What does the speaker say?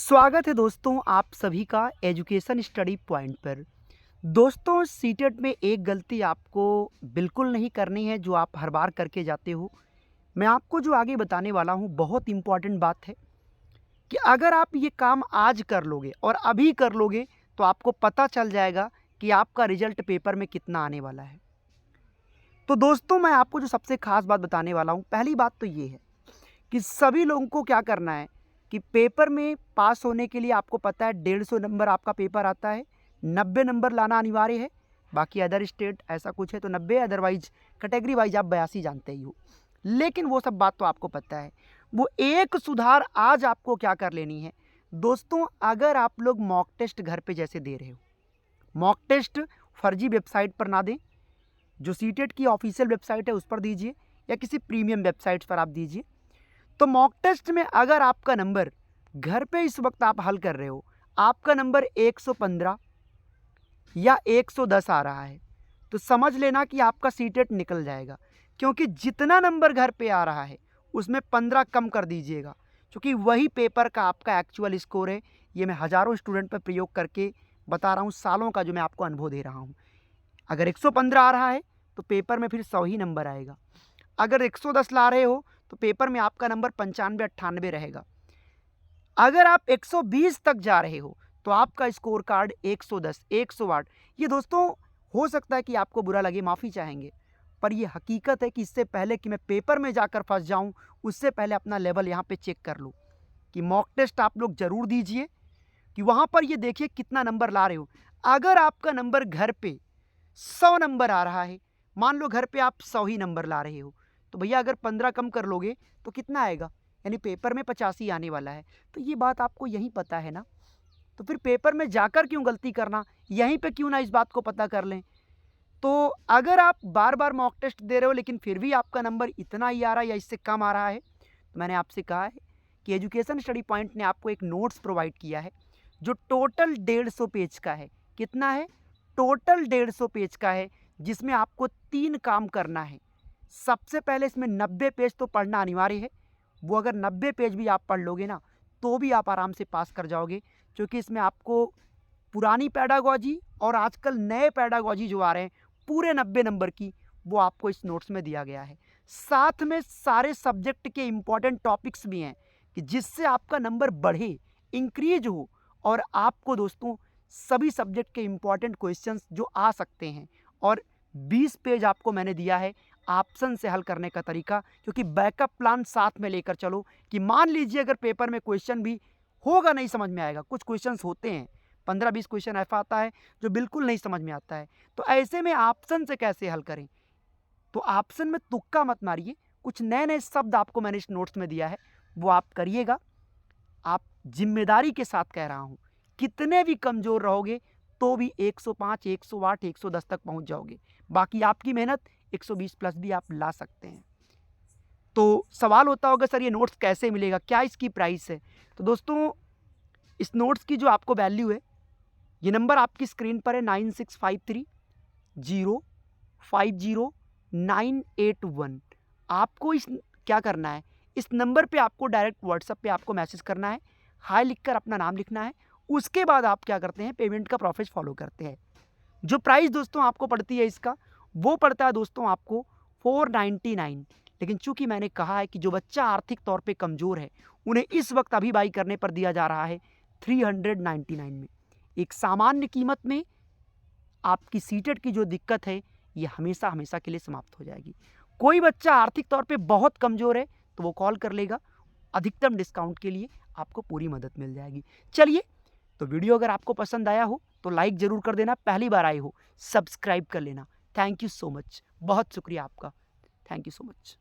स्वागत है दोस्तों आप सभी का एजुकेशन स्टडी पॉइंट पर। दोस्तों सीटेट में एक गलती आपको बिल्कुल नहीं करनी है जो आप हर बार करके जाते हो। मैं आपको जो आगे बताने वाला हूँ बहुत इम्पॉर्टेंट बात है कि अगर आप ये काम आज कर लोगे और अभी कर लोगे तो आपको पता चल जाएगा कि आपका रिजल्ट पेपर में कितना आने वाला है। तो दोस्तों मैं आपको जो सबसे खास बात बताने वाला हूँ, पहली बात तो ये है कि सभी लोगों को क्या करना है कि पेपर में पास होने के लिए आपको पता है 150 नंबर आपका पेपर आता है, 90 नंबर लाना अनिवार्य है। बाकी अदर स्टेट ऐसा कुछ है तो 90, अदरवाइज कैटेगरी वाइज आप 82 जानते ही हो। लेकिन वो सब बात तो आपको पता है। वो एक सुधार आज आपको क्या कर लेनी है दोस्तों, अगर आप लोग मॉक टेस्ट घर पे जैसे दे रहे हो, मॉक टेस्ट फर्जी वेबसाइट पर ना दें, जो सीटेट की ऑफिशियल वेबसाइट है उस पर दीजिए या किसी प्रीमियम वेबसाइट पर आप दीजिए। तो मॉक टेस्ट में अगर आपका नंबर घर पे इस वक्त आप हल कर रहे हो, आपका नंबर 115 या 110 आ रहा है तो समझ लेना कि आपका सीटेट निकल जाएगा, क्योंकि जितना नंबर घर पे आ रहा है उसमें 15 कम कर दीजिएगा, क्योंकि वही पेपर का आपका एक्चुअल स्कोर है। ये मैं हज़ारों स्टूडेंट पर प्रयोग करके बता रहा हूँ, सालों का जो मैं आपको अनुभव दे रहा हूँ। अगर 115 आ रहा है तो पेपर में फिर 100 ही नंबर आएगा। अगर 110 ला रहे हो तो पेपर में आपका नंबर 95-98 रहेगा। अगर आप 120 तक जा रहे हो तो आपका स्कोर कार्ड 110, 108। ये दोस्तों हो सकता है कि आपको बुरा लगे, माफ़ी चाहेंगे, पर ये हकीकत है कि इससे पहले कि मैं पेपर में जाकर फंस जाऊं, उससे पहले अपना लेवल यहाँ पे चेक कर लो कि मॉक टेस्ट आप लोग ज़रूर दीजिए, कि वहाँ पर ये देखिए कितना नंबर ला रहे हो। अगर आपका नंबर घर पे 100 नंबर आ रहा है, मान लो घर पे आप 100 ही नंबर ला रहे हो, तो भैया अगर 15 कम कर लोगे तो कितना आएगा, यानी पेपर में 85 आने वाला है। तो ये बात आपको यहीं पता है ना, तो फिर पेपर में जाकर क्यों गलती करना, यहीं पे क्यों ना इस बात को पता कर लें। तो अगर आप बार बार मॉक टेस्ट दे रहे हो लेकिन फिर भी आपका नंबर इतना ही आ रहा है या इससे कम आ रहा है, तो मैंने आपसे कहा है कि एजुकेशन स्टडी पॉइंट ने आपको एक नोट्स प्रोवाइड किया है जो टोटल 150 पेज का है। कितना है? टोटल 150 पेज का है, जिसमें आपको 3 काम करना है। सबसे पहले इसमें 90 पेज तो पढ़ना अनिवार्य है। वो अगर 90 पेज भी आप पढ़ लोगे ना तो भी आप आराम से पास कर जाओगे, क्योंकि इसमें आपको पुरानी पैडागॉजी और आजकल नए पैडागॉजी जो आ रहे हैं पूरे 90 नंबर की, वो आपको इस नोट्स में दिया गया है। साथ में सारे सब्जेक्ट के इम्पॉर्टेंट टॉपिक्स भी हैं कि जिससे आपका नंबर बढ़े, इंक्रीज हो, और आपको दोस्तों सभी सब्जेक्ट के इम्पॉर्टेंट क्वेश्चंस जो आ सकते हैं। और 20 पेज आपको मैंने दिया है ऑप्शन से हल करने का तरीका, क्योंकि बैकअप प्लान साथ में लेकर चलो कि मान लीजिए अगर पेपर में क्वेश्चन भी होगा नहीं समझ में आएगा, कुछ क्वेश्चंस होते हैं 15-20 क्वेश्चन ऐसा आता है जो बिल्कुल नहीं समझ में आता है, तो ऐसे में ऑप्शन से कैसे हल करें। तो ऑप्शन में तुक्का मत मारिए, कुछ नए नए शब्द आपको मैंने इस नोट्स में दिया है, वो आप करिएगा। आप जिम्मेदारी के साथ कह रहा हूँ, कितने भी कमज़ोर रहोगे तो भी 105, 108, 110 तक पहुँच जाओगे। बाकी आपकी मेहनत 120 प्लस भी आप ला सकते हैं। तो सवाल होता होगा सर ये नोट्स कैसे मिलेगा, क्या इसकी प्राइस है। तो दोस्तों इस नोट्स की जो आपको वैल्यू है, ये नंबर आपकी स्क्रीन पर है 9653050981। आपको इस क्या करना है, इस नंबर पे आपको डायरेक्ट व्हाट्सएप पे आपको मैसेज करना है, हाय लिखकर अपना नाम लिखना है। उसके बाद आप क्या करते हैं, पेमेंट का प्रोसेस फॉलो करते हैं। जो प्राइस दोस्तों आपको पड़ती है इसका, वो पड़ता है दोस्तों आपको 499। लेकिन चूंकि मैंने कहा है कि जो बच्चा आर्थिक तौर पे कमज़ोर है उन्हें इस वक्त अभी बाई करने पर दिया जा रहा है 399 में। एक सामान्य कीमत में आपकी सीटेट की जो दिक्कत है ये हमेशा हमेशा के लिए समाप्त हो जाएगी। कोई बच्चा आर्थिक तौर पे बहुत कमज़ोर है तो वो कॉल कर लेगा, अधिकतम डिस्काउंट के लिए आपको पूरी मदद मिल जाएगी। चलिए, तो वीडियो अगर आपको पसंद आया हो तो लाइक ज़रूर कर देना, पहली बार आए हो सब्सक्राइब कर लेना। थैंक यू सो मच, बहुत शुक्रिया आपका। Thank you so much.